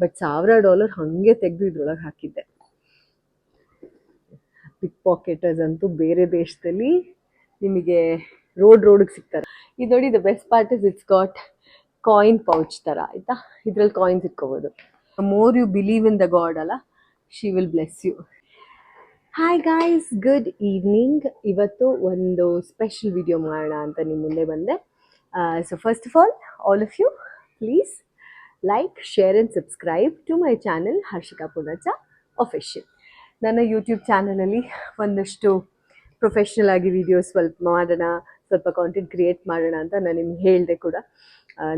But $1000 ಹಾಗೆ ತೆಗೆದು ಇದ್ರೊಳಗೆ ಹಾಕಿದ್ದೆ. ಪಿಕ್ ಪಾಕೆಟರ್ಸ್ ಅಂತೂ ಬೇರೆ ದೇಶದಲ್ಲಿ ನಿಮಗೆ ರೋಡ್ಗೆ ಸಿಗ್ತಾರೆ. ಇದು ನೋಡಿ, the best part is it's got coin pouch ಥರ ಆಯಿತಾ. ಇದ್ರಲ್ಲಿ ಕಾಯಿನ್ಸ್ ಇಟ್ಕೋಬೋದು. More you believe in the god ಅಲ್ಲ, she will bless you. Hi guys, good evening. ಇವತ್ತು ಒಂದು ಸ್ಪೆಷಲ್ ವಿಡಿಯೋ ಮಾಡೋಣ ಅಂತ ನಿಮ್ಮ ಮುಂದೆ ಬಂದೆ. So first of all of you please like, share and subscribe to my channel Harshika Poonacha official. ನನ್ನ YouTube ಚಾನಲಲ್ಲಿ ಒಂದಷ್ಟು ಪ್ರೊಫೆಷ್ನಲ್ ಆಗಿ ವಿಡಿಯೋಸ್ ಸ್ವಲ್ಪ ಕಾಂಟೆಂಟ್ ಕ್ರಿಯೇಟ್ ಮಾಡೋಣ ಅಂತ ನಾನು ನಿಮ್ಗೆ ಹೇಳಿದೆ ಕೂಡ.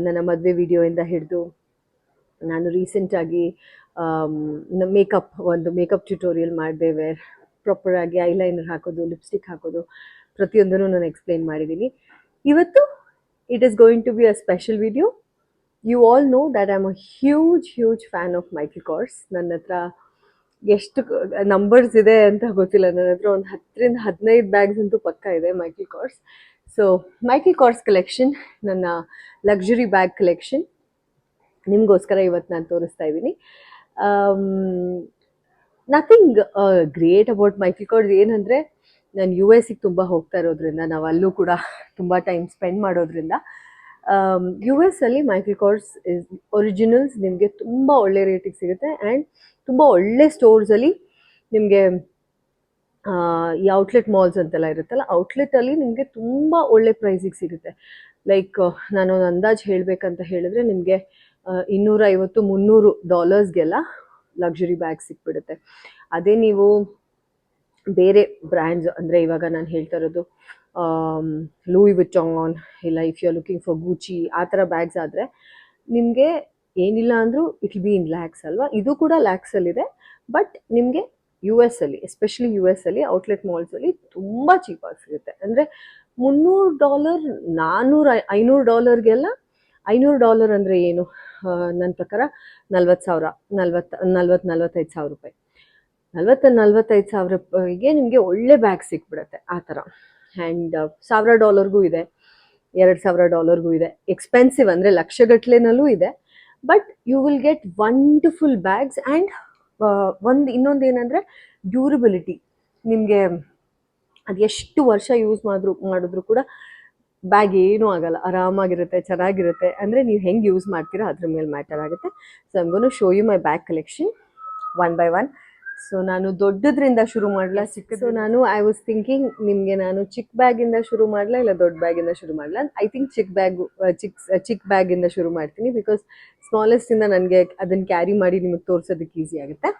ನನ್ನ ಮದುವೆ ವಿಡಿಯೋಯಿಂದ ಹಿಡಿದು ನಾನು ರೀಸೆಂಟಾಗಿ ಒಂದು ಮೇಕಪ್ ಟ್ಯುಟೋರಿಯಲ್ ಮಾಡಿದೆ, ವೇರ್ ಪ್ರಾಪರಾಗಿ ಐಲೈನರ್ ಹಾಕೋದು, ಲಿಪ್ಸ್ಟಿಕ್ ಹಾಕೋದು ಪ್ರತಿಯೊಂದನ್ನು ನಾನು ಎಕ್ಸ್ಪ್ಲೇನ್ ಮಾಡಿದ್ದೀನಿ. ಇವತ್ತು it is going to be a special video. You all know that I am a huge fan of Michael Kors. ನನ್ನ ಹತ್ರ ಎಷ್ಟು ನಂಬರ್ಸ್ ಇದೆ ಅಂತ ಗೊತ್ತಿಲ್ಲ, ನನ್ನ ಹತ್ರ ಒಂದು 10ರಿಂದ 15 ಬ್ಯಾಗ್ಸ್ ಅಂತೂ ಪಕ್ಕ ಇದೆ Michael Kors. So Michael cars collection, ನನ್ನ ಲಕ್ಸುರಿ ಬ್ಯಾಗ್ ಕಲೆಕ್ಷನ್ ನಿಮಗೋಸ್ಕರ ಇವತ್ತು ನಾನು ತೋರಿಸ್ತಾ ಇದ್ದೀನಿ. Nothing great about Michael cars ಏನಂದರೆ, ನಾನು US ತುಂಬ ಹೋಗ್ತಾ ಇರೋದ್ರಿಂದ, ನಾವು ಅಲ್ಲೂ ಕೂಡ ತುಂಬ ಟೈಮ್ ಸ್ಪೆಂಡ್ ಮಾಡೋದ್ರಿಂದ US ಅಲ್ಲಿ ಮೈಕಲ್ ಕಾರ್ಸ್ ಒರಿಜಿನಲ್ಸ್ ನಿಮಗೆ ತುಂಬ ಒಳ್ಳೆ ರೇಟಿಗೆ ಸಿಗುತ್ತೆ. ಆ್ಯಂಡ್ ತುಂಬ ಒಳ್ಳೆ ಸ್ಟೋರ್ಸಲ್ಲಿ ನಿಮಗೆ ಈ ಔಟ್ಲೆಟ್ ಮಾಲ್ಸ್ ಅಂತೆಲ್ಲ ಇರುತ್ತಲ್ಲ, ಔಟ್ಲೆಟಲ್ಲಿ ನಿಮಗೆ ತುಂಬ ಒಳ್ಳೆ ಪ್ರೈಸಿಗೆ ಸಿಗುತ್ತೆ. ಲೈಕ್ ನಾನೊಂದು ಅಂದಾಜು ಹೇಳಬೇಕಂತ ಹೇಳಿದ್ರೆ, ನಿಮಗೆ $250-300ಗೆಲ್ಲ ಲಕ್ಸುರಿ ಬ್ಯಾಗ್ ಸಿಕ್ಬಿಡುತ್ತೆ. ಅದೇ ನೀವು ಬೇರೆ ಬ್ರ್ಯಾಂಡ್ಸ್ ಅಂದರೆ, ಇವಾಗ ನಾನು ಹೇಳ್ತಾ ಇರೋದು ಲೂಯಿ ವಿಟಾನ್, ಇಲ್ಲ if you are looking for Gucci, ಆ ಥರ ಬ್ಯಾಗ್ಸ್ ಆದರೆ ನಿಮಗೆ ಏನಿಲ್ಲ ಅಂದರೂ it will be in lakhs ಅಲ್ವಾ. ಇದು ಕೂಡ ಲ್ಯಾಕ್ಸಲ್ಲಿದೆ, ಬಟ್ ನಿಮಗೆ US ಅಲ್ಲಿ, ಎಸ್ಪೆಷಲಿ US ಅಲ್ಲಿ ಔಟ್ಲೆಟ್ ಮಾಲ್ಸಲ್ಲಿ ತುಂಬ ಚೀಪಾಗಿ ಸಿಗುತ್ತೆ. ಅಂದರೆ $300, $400, $500ಗೆಲ್ಲ. $500 ಅಂದರೆ ಏನು, ನನ್ನ ಪ್ರಕಾರ 40,000, 45,000 ರೂಪಾಯಿ. 45,000 ರೂಪಾಯಿಗೆ ನಿಮಗೆ ಒಳ್ಳೆ ಬ್ಯಾಗ್ ಸಿಕ್ಬಿಡುತ್ತೆ ಆ ಥರ. ಆ್ಯಂಡ್ $1,000ಗೂ ಇದೆ, $2,000ಗೂ ಇದೆ. ಎಕ್ಸ್ಪೆನ್ಸಿವ್ ಅಂದರೆ ಲಕ್ಷಗಟ್ಲೆನಲ್ಲೂ ಇದೆ, but you will get wonderful bags. And ಇನ್ನೊಂದು ಏನಂದರೆ ಡ್ಯೂರಬಿಲಿಟಿ. ನಿಮಗೆ ಅದು ಎಷ್ಟು ವರ್ಷ ಯೂಸ್ ಮಾಡಿದ್ರು ಕೂಡ ಬ್ಯಾಗ್ ಏನೂ ಆಗಲ್ಲ, ಆರಾಮಾಗಿರುತ್ತೆ, ಚೆನ್ನಾಗಿರುತ್ತೆ. ಅಂದರೆ ನೀವು ಹೆಂಗೆ ಯೂಸ್ ಮಾಡ್ತೀರಾ ಅದ್ರ ಮೇಲೆ ಮ್ಯಾಟರ್ ಆಗುತ್ತೆ. So I am going to show you my bag collection one by one. So ನಾನು ದೊಡ್ಡದ್ರಿಂದ ಶುರು ಮಾಡಲಾ, ಸೊ ಐ ವಾಸ್ ಥಿಂಕಿಂಗ್, ನಿಮಗೆ ನಾನು ಚಿಕ್ಕ ಬ್ಯಾಗಿಂದ ಶುರು ಮಾಡಲಾ ಇಲ್ಲ ದೊಡ್ಡ ಬ್ಯಾಗಿಂದ ಶುರು ಮಾಡಲಾ. ಐ ಥಿಂಕ್ ಚಿಕ್ಕ ಬ್ಯಾಗಿಂದ ಶುರು ಮಾಡ್ತೀನಿ, ಬಿಕಾಸ್ ಸ್ಮಾಲೆಸ್ಟಿಂದ ನನಗೆ ಅದನ್ನು ಕ್ಯಾರಿ ಮಾಡಿ ನಿಮಗೆ ತೋರಿಸೋದಕ್ಕೆ ಈಸಿ ಆಗುತ್ತೆ.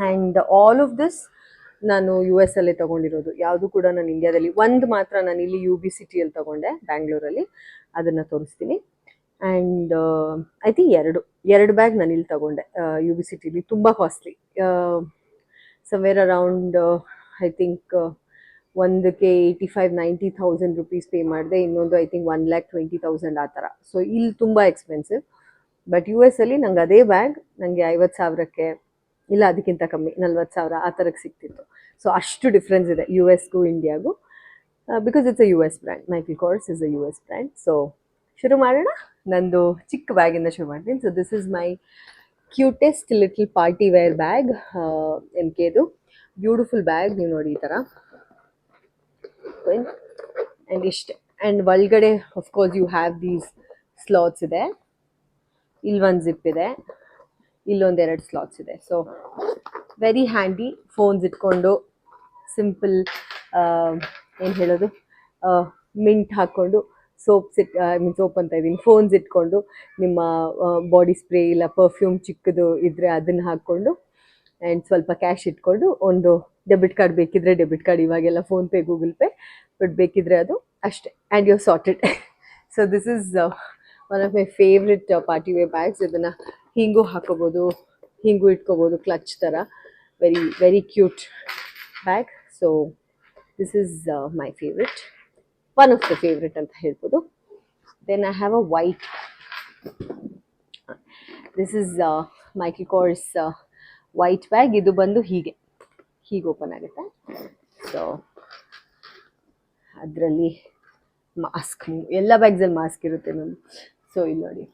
ಆ್ಯಂಡ್ ಆಲ್ ಆಫ್ ದಿಸ್ ನಾನು US ಅಲ್ಲೇ ತೊಗೊಂಡಿರೋದು, ಯಾವುದು ಕೂಡ ನಾನು ಇಂಡಿಯಾದಲ್ಲಿ. ಒಂದು ಮಾತ್ರ ನಾನು ಇಲ್ಲಿ UB ಸಿಟಿಯಲ್ಲಿ ತೊಗೊಂಡೆ, ಬ್ಯಾಂಗ್ಳೂರಲ್ಲಿ, ಅದನ್ನು ತೋರಿಸ್ತೀನಿ. ಆ್ಯಂಡ್ ಐ ಥಿಂಕ್ ಎರಡು ಬ್ಯಾಗ್ ನಾನು ಇಲ್ಲಿ ತೊಗೊಂಡೆ UB ಸಿಟಿಲಿ. ತುಂಬ costly, somewhere around I think ಒಂದಕ್ಕೆ 85,000-90,000 ರೂಪೀಸ್ ಪೇ ಮಾಡಿದೆ. ಇನ್ನೊಂದು ಐ ಥಿಂಕ್ 1,20,000 ಆ ಥರ. ಸೊ ಇಲ್ಲಿ ತುಂಬ ಎಕ್ಸ್ಪೆನ್ಸಿವ್. ಬಟ್ US ಅಲ್ಲಿ ನಂಗೆ ಅದೇ ಬ್ಯಾಗ್ ನನಗೆ 50,000ಕ್ಕೆ, ಇಲ್ಲ ಅದಕ್ಕಿಂತ ಕಮ್ಮಿ, 40,000 ಆ ಥರಕ್ಕೆ ಸಿಗ್ತಿತ್ತು. ಸೊ ಅಷ್ಟು ಡಿಫ್ರೆನ್ಸ್ ಇದೆ US ಗೂ ಇಂಡಿಯಾಗೂ, because it's a US brand. Michael Kors is a US brand. So ಶುರು ಮಾಡೋಣ. ನಂದು ಚಿಕ್ಕ ಬ್ಯಾಗಿಂದ ಶುರು ಮಾಡ್ತೀನಿ. So this is my cutest little party wear bag, MKದು ಬ್ಯೂಟಿಫುಲ್ ಬ್ಯಾಗ್. ನೀವು ನೋಡಿ ಈ ಥರ, ಆ್ಯಂಡ್ ಇಷ್ಟೇ. ಆ್ಯಂಡ್ ಒಳಗಡೆ of course you have these slots ಇದೆ, ಇಲ್ಲೊಂದು ಜಿಪ್ ಇದೆ, ಇಲ್ಲೊಂದೆರಡು ಸ್ಲಾಟ್ಸ್ ಇದೆ. So very handy. ಫೋನ್ಸ್ ಇಟ್ಕೊಂಡು ಸಿಂಪಲ್, ಏನು ಹೇಳೋದು, ಮಿಂಟ್ ಹಾಕ್ಕೊಂಡು, ಸೋಪ್ ಅಂತ ಇದ್ದೀನಿ, ಫೋನ್ಸ್ ಇಟ್ಕೊಂಡು, ನಿಮ್ಮ ಬಾಡಿ ಸ್ಪ್ರೇ ಇಲ್ಲ ಪರ್ಫ್ಯೂಮ್ ಚಿಕ್ಕದು ಇದ್ದರೆ ಅದನ್ನು ಹಾಕ್ಕೊಂಡು, ಆ್ಯಂಡ್ ಸ್ವಲ್ಪ ಕ್ಯಾಶ್ ಇಟ್ಕೊಂಡು, ಒಂದು ಡೆಬಿಟ್ ಕಾರ್ಡ್ ಬೇಕಿದ್ರೆ ಡೆಬಿಟ್ ಕಾರ್ಡ್, ಇವಾಗೆಲ್ಲ ಫೋನ್ಪೇ, ಗೂಗಲ್ ಪೇ, ಬಟ್ ಬೇಕಿದ್ರೆ ಅದು ಅಷ್ಟೇ. And you are sorted. So this is one of my favourite party wear bags. ಇದನ್ನು ಹಿಂಗೂ ಹಾಕೋಬೋದು, ಹಿಂಗೂ ಇಟ್ಕೋಬೋದು, ಕ್ಲಚ್ ಥರ. Very cute bag. So this is my favourite, one of the favourite ಅಂತ ಹೇಳ್ಬೋದು. Then I have a white, this is Michael Kors white bag. ಇದು ಬಂದು ಹೀಗೆ ಓಪನ್ ಆಗುತ್ತೆ. ಸೊ ಅದರಲ್ಲಿ ಮಾಸ್ಕ್, ಎಲ್ಲ ಬ್ಯಾಗ್ಸಲ್ಲಿ ಮಾಸ್ಕ್ ಇರುತ್ತೆ ನಮ್ಮದು. ಸೊ ಇಲ್ಲಿ ನೋಡಿ,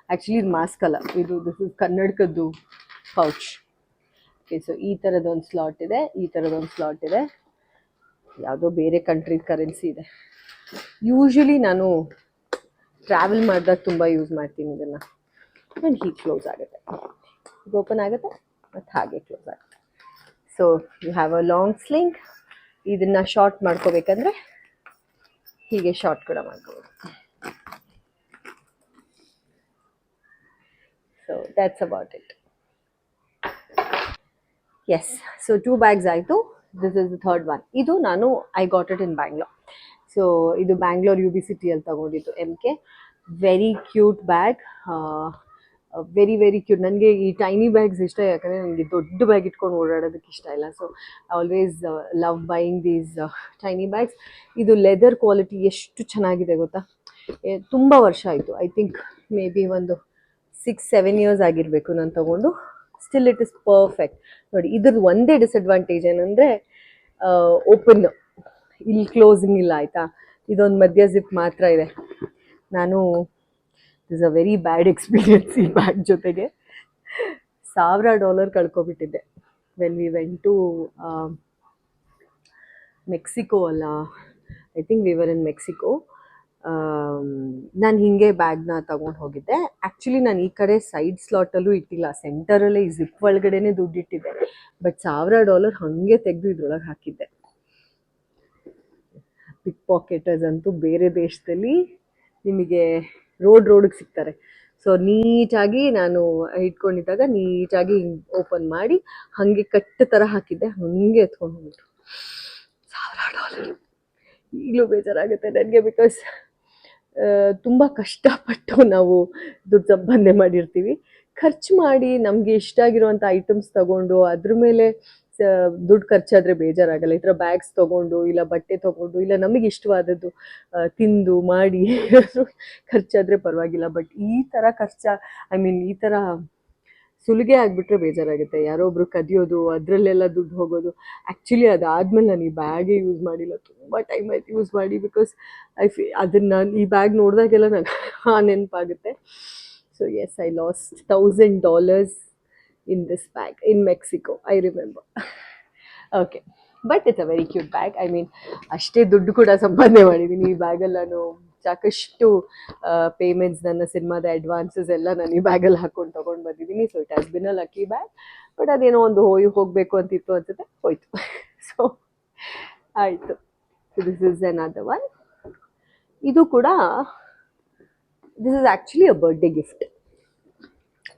ಆ್ಯಕ್ಚುಲಿ ಇದು ಮಾಸ್ಕ್ ಅಲ್ಲ, ಇದು ದಿಸ್ ಇಸ್ ಕನ್ನಡಕದ್ದು ಪೌಚ್. ಓಕೆ, ಸೊ ಈ ಥರದೊಂದು ಸ್ಲಾಟ್ ಇದೆ, ಈ ಥರದೊಂದು ಸ್ಲಾಟ್ ಇದೆ. ಯಾವುದೋ ಬೇರೆ ಕಂಟ್ರಿ ಕರೆನ್ಸಿ ಇದೆ. ಯೂಶ್ವಲಿ ನಾನು ಟ್ರಾವೆಲ್ ಮಾಡಿದಾಗ ತುಂಬ ಯೂಸ್ ಮಾಡ್ತೀನಿ ಇದನ್ನು. ಆ್ಯಂಡ್ ಹೀಗೆ ಕ್ಲೋಸ್ ಆಗುತ್ತೆ, ಈಗ ಓಪನ್ ಆಗುತ್ತೆ ಮತ್ತು ಹಾಗೆ ಕ್ಲೋಸ್ ಆಗುತ್ತೆ. So you have a long sling. ಇದನ್ನು ಶಾರ್ಟ್ ಮಾಡ್ಕೋಬೇಕಂದ್ರೆ ಹೀಗೆ ಶಾರ್ಟ್ ಕೂಡ ಮಾಡ್ಕೋಬೋದು. So that's about it. Yes, so 2 bags ಆಯಿತು. This is the third one. ಇದು ನಾನು I got it in Bangalore. So ಇದು ಬ್ಯಾಂಗ್ಳೂರ್ UB ಸಿಟಿಯಲ್ಲಿ ತೊಗೊಂಡಿದ್ದು MK. Very cute bag, very very cute. ನನಗೆ ಈ ಟೈನಿ ಬ್ಯಾಗ್ಸ್ ಇಷ್ಟ, ಯಾಕಂದರೆ ನನಗೆ ದೊಡ್ಡ ಬ್ಯಾಗ್ ಇಟ್ಕೊಂಡು ಓಡಾಡೋದಕ್ಕೆ ಇಷ್ಟ ಇಲ್ಲ. So I always love buying these tiny bags. ಇದು ಲೆದರ್ ಕ್ವಾಲಿಟಿ ಎಷ್ಟು ಚೆನ್ನಾಗಿದೆ ಗೊತ್ತಾ. ತುಂಬ ವರ್ಷ ಆಯಿತು, ಐ ಥಿಂಕ್ ಮೇ ಬಿ ಒಂದು 6-7 years ಆಗಿರಬೇಕು ನಾನು ತೊಗೊಂಡು. Still it is perfect. ನೋಡಿ, ಇದ್ರದ್ದು ಒಂದೇ ಡಿಸಡ್ವಾಂಟೇಜ್ ಏನಂದರೆ ಓಪನ್, ಇಲ್ಲಿ ಕ್ಲೋಸಿಂಗ್ ಇಲ್ಲ ಆಯಿತಾ. ಇದೊಂದು ಮಧ್ಯ ಜಿಪ್ ಮಾತ್ರ ಇದೆ. ನಾನು is a very bad experience ಈ ಬ್ಯಾಗ್ ಜೊತೆಗೆ. $1000 ಕಳ್ಕೊಬಿಟ್ಟಿದ್ದೆ when we went to Mexico ಅಲ್ಲ, I think we were in Mexico. ನಾನು ಹೀಗೆ ಬ್ಯಾಗ್ನ ತೊಗೊಂಡು ಹೋಗಿದ್ದೆ. ಆ್ಯಕ್ಚುಲಿ ನಾನು ಈ ಕಡೆ ಸೈಡ್ ಸ್ಲಾಟಲ್ಲೂ ಇಟ್ಟಿಲ್ಲ, ಸೆಂಟರಲ್ಲೇ ಈ ಜಿಪ್ ಒಳಗಡೆನೇ ದುಡ್ಡಿಟ್ಟಿದ್ದೆ. ಬಟ್ $1000 ಹಾಗೆ ತೆಗೆದು ಇದ್ರೊಳಗೆ ಹಾಕಿದ್ದೆ. ಪಿಕ್ ಪಾಕೆಟರ್ಸ್ ಅಂತೂ ಬೇರೆ ದೇಶದಲ್ಲಿ ನಿಮಗೆ ರೋಡಿಗೆ ಸಿಗ್ತಾರೆ. ಸೊ ನೀಟಾಗಿ ನಾನು ಇಟ್ಕೊಂಡಿದ್ದಾಗ ನೀಟಾಗಿ ಓಪನ್ ಮಾಡಿ ಹಾಗೆ ಕಟ್ಟು ಥರ ಹಾಕಿದ್ದೆ, ಹಾಗೆ ಎತ್ಕೊಂಡು ಹೋಗ್ಬಿಟ್ಟು. $1000 ಈಗಲೂ ಬೇಜಾರಾಗುತ್ತೆ ನನಗೆ. ಬಿಕಾಸ್ ತುಂಬ ಕಷ್ಟಪಟ್ಟು ನಾವು ದುಡ್ಡು ಸಂಪಾದನೆ ಮಾಡಿರ್ತೀವಿ. ಖರ್ಚು ಮಾಡಿ ನಮಗೆ ಇಷ್ಟ ಆಗಿರುವಂಥ ಐಟಮ್ಸ್ ತೊಗೊಂಡು ಅದ್ರ ಮೇಲೆ ದುಡ್ಡು ಖರ್ಚಾದರೆ ಬೇಜಾರಾಗಲ್ಲ. ಈ ಥರ ಬ್ಯಾಗ್ಸ್ ತೊಗೊಂಡು ಇಲ್ಲ ಬಟ್ಟೆ ತೊಗೊಂಡು ಇಲ್ಲ ನಮಗೆ ಇಷ್ಟವಾದದ್ದು ತಿಂದು ಮಾಡಿ ಖರ್ಚಾದರೆ ಪರವಾಗಿಲ್ಲ. ಬಟ್ ಈ ಥರ ಈ ಥರ ಸುಲಿಗೆ ಆಗಿಬಿಟ್ರೆ ಬೇಜಾರಾಗುತ್ತೆ. ಯಾರೋ ಒಬ್ರು ಕದಿಯೋದು, ಅದರಲ್ಲೆಲ್ಲ ದುಡ್ಡು ಹೋಗೋದು. ಆ್ಯಕ್ಚುಲಿ ಅದಾದಮೇಲೆ ನಾನು ಈ ಬ್ಯಾಗೇ ಯೂಸ್ ಮಾಡಿಲ್ಲ, ತುಂಬ ಟೈಮ್ ಆಯ್ತು ಯೂಸ್ ಮಾಡಿ. ಬಿಕಾಸ್ ಅದನ್ನು ಈ ಬ್ಯಾಗ್ ನೋಡಿದಾಗೆಲ್ಲ ನಂಗೆ ನೆನಪಾಗುತ್ತೆ. So yes, I lost $1000 in this bag in Mexico, I remember. Okay, but it's a very cute bag. I mean, ಅಷ್ಟೇ ದುಡ್ಡು ಕೂಡ ಸಂಪಾದನೆ ಮಾಡಿದ್ದೀನಿ ಈ ಬ್ಯಾಗಲ್ಲಿ. ನಾನು ಸಾಕಷ್ಟು ಪೇಮೆಂಟ್ಸ್, ನನ್ನ ಸಿನಿಮಾದ ಅಡ್ವಾನ್ಸಸ್ ಎಲ್ಲ ನಾನು ಈ ಬ್ಯಾಗಲ್ಲಿ ಹಾಕ್ಕೊಂಡು ತೊಗೊಂಡು ಬಂದಿದ್ದೀನಿ. So it has been a lucky bag. But ಅದೇನೋ ಒಂದು ಹೋಗಬೇಕು ಅಂತಿತ್ತು ಅನ್ಸುತ್ತೆ, ಹೋಯ್ತು. ಸೊ ಆಯಿತು. This is another one. ಇದು ಕೂಡ this is actually a birthday gift.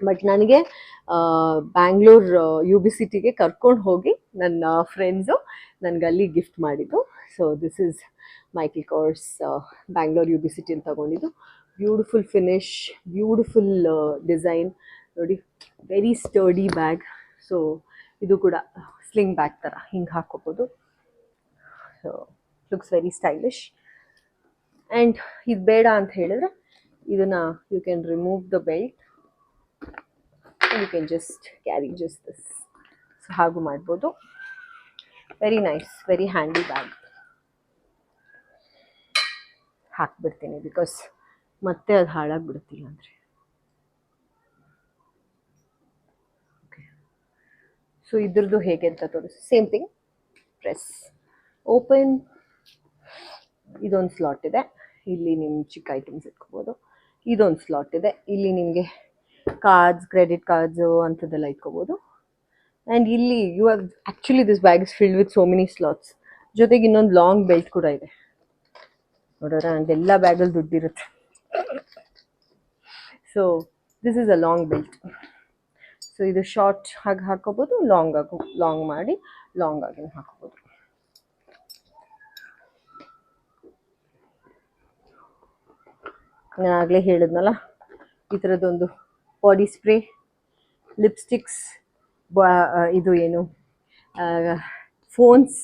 But ನನಗೆ ಬ್ಯಾಂಗ್ಳೂರ್ UB ಸಿಟಿಗೆ ಕರ್ಕೊಂಡು ಹೋಗಿ ನನ್ನ ಫ್ರೆಂಡ್ಸು ನನಗೆ ಅಲ್ಲಿ ಗಿಫ್ಟ್ ಮಾಡಿದ್ದು. So this is Michael Kors Bangalore UB ಸಿಟಿಯಲ್ಲಿ ತೊಗೊಂಡಿದ್ದು. ಬ್ಯೂಟಿಫುಲ್ ಫಿನಿಶ್, ಬ್ಯೂಟಿಫುಲ್ ಡಿಸೈನ್ ನೋಡಿ, ವೆರಿ ಸ್ಟರ್ಡಿ ಬ್ಯಾಗ್. ಸೊ ಇದು ಕೂಡ ಸ್ಲಿಂಗ್ ಬ್ಯಾಗ್ ಥರ ಹಿಂಗೆ ಹಾಕ್ಕೋಬೋದು. So looks very stylish. And ಇದು ಬೇಡ ಅಂತ ಹೇಳಿದ್ರೆ ಇದನ್ನು you can remove the belt, you can just carry just this. So ಹಾಗೂ ಮಾಡ್ಬೋದು. Very nice, very handy bag. ಹಾಕ್ಬಿಡ್ತೀನಿ ಬಿಕಾಸ್ ಮತ್ತೆ ಅದು ಹಾಳಾಗ್ಬಿಡುತ್ತಿಲ್ಲ ಅಂದರೆ. ಓಕೆ, ಸೊ ಇದ್ರದ್ದು ಹೇಗೆ ಅಂತ ತೋರಿಸಿ. Same thing, press, open. ಇದೊಂದು ಸ್ಲಾಟ್ ಇದೆ, ಇಲ್ಲಿ ನಿಮ್ಮ ಚಿಕ್ಕ ಐಟಮ್ಸ್ ಇಟ್ಕೋಬೋದು. ಇದೊಂದು ಸ್ಲಾಟ್ ಇದೆ, ಇಲ್ಲಿ ನಿಮಗೆ ಕಾರ್ಡ್ಸ್, ಕ್ರೆಡಿಟ್ ಕಾರ್ಡ್ಸು ಅಂಥದ್ದೆಲ್ಲ ಇಟ್ಕೋಬೋದು. ಆ್ಯಂಡ್ ಇಲ್ಲಿ you have actually this bag is filled with so many slots. ಜೊತೆಗೆ ಇನ್ನೊಂದು ಲಾಂಗ್ ಬೆಲ್ಟ್ ಕೂಡ ಇದೆ. ನೋಡೋಣ, ನನಗೆಲ್ಲ ಬ್ಯಾಗಲ್ಲಿ ದುಡ್ಡಿರುತ್ತೆ. So this is a long belt. So ಇದು ಶಾರ್ಟ್ ಆಗಿ ಹಾಕೋಬೋದು, ಲಾಂಗ್ ಮಾಡಿ ಲಾಂಗ್ ಆಗಿ ಹಾಕೋಬೋದು. ನಾನು ಆಗಲೇ ಹೇಳಿದ್ನಲ್ಲ, ಈ ಥರದ್ದೊಂದು ಬಾಡಿ ಸ್ಪ್ರೇ, ಲಿಪ್ಸ್ಟಿಕ್ಸ್, ಇದು ಏನು ಫೋನ್ಸ್,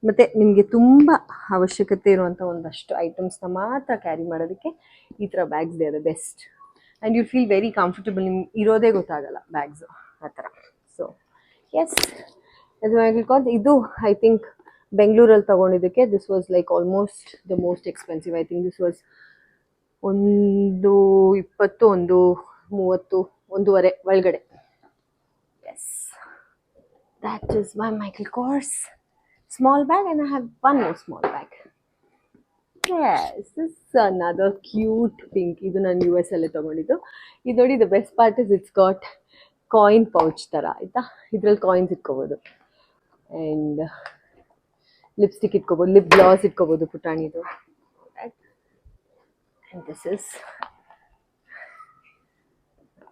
ಮತ್ತು ನಿಮಗೆ ತುಂಬ ಅವಶ್ಯಕತೆ ಇರುವಂಥ ಒಂದಷ್ಟು ಐಟಮ್ಸ್ನ ಮಾತ್ರ ಕ್ಯಾರಿ ಮಾಡೋದಕ್ಕೆ ಈ ಥರ bags they are the best. And you feel very comfortable. ನಿಮ್ಗೆ ಇರೋದೇ ಗೊತ್ತಾಗಲ್ಲ ಬ್ಯಾಗ್ಸು ಆ ಥರ. ಸೊ ಎಸ್, ಇದು ಐ ಥಿಂಕ್ ಬೆಂಗಳೂರಲ್ಲಿ ತೊಗೊಂಡಿದ್ದಕ್ಕೆ this was like almost the most expensive. I think this was ಒಂದು 20, ಒಂದು 30, 1.5 ಒಳಗಡೆ. Yes, that is my Michael Kors small bag, and I have one more small bag. Yes, this is another cute pink. ಇದು ನಾನು US ಅಲ್ಲೇ ತಗೊಂಡಿದ್ದು. ಇದು ನೋಡಿ, the best part is it's got coin pouch ಥರ ಆಯಿತಾ. ಇದ್ರಲ್ಲಿ ಕಾಯಿನ್ಸ್ ಇಟ್ಕೋಬೋದು ಆ್ಯಂಡ್ ಲಿಪ್ಸ್ಟಿಕ್ ಇಟ್ಕೋಬೋದು, ಲಿಪ್ ಗ್ಲಾಸ್ ಇಟ್ಕೋಬೋದು ಪುಟಾಣಿದು. ಆ್ಯಂಡ್ ದಿಸ್ ಇಸ್,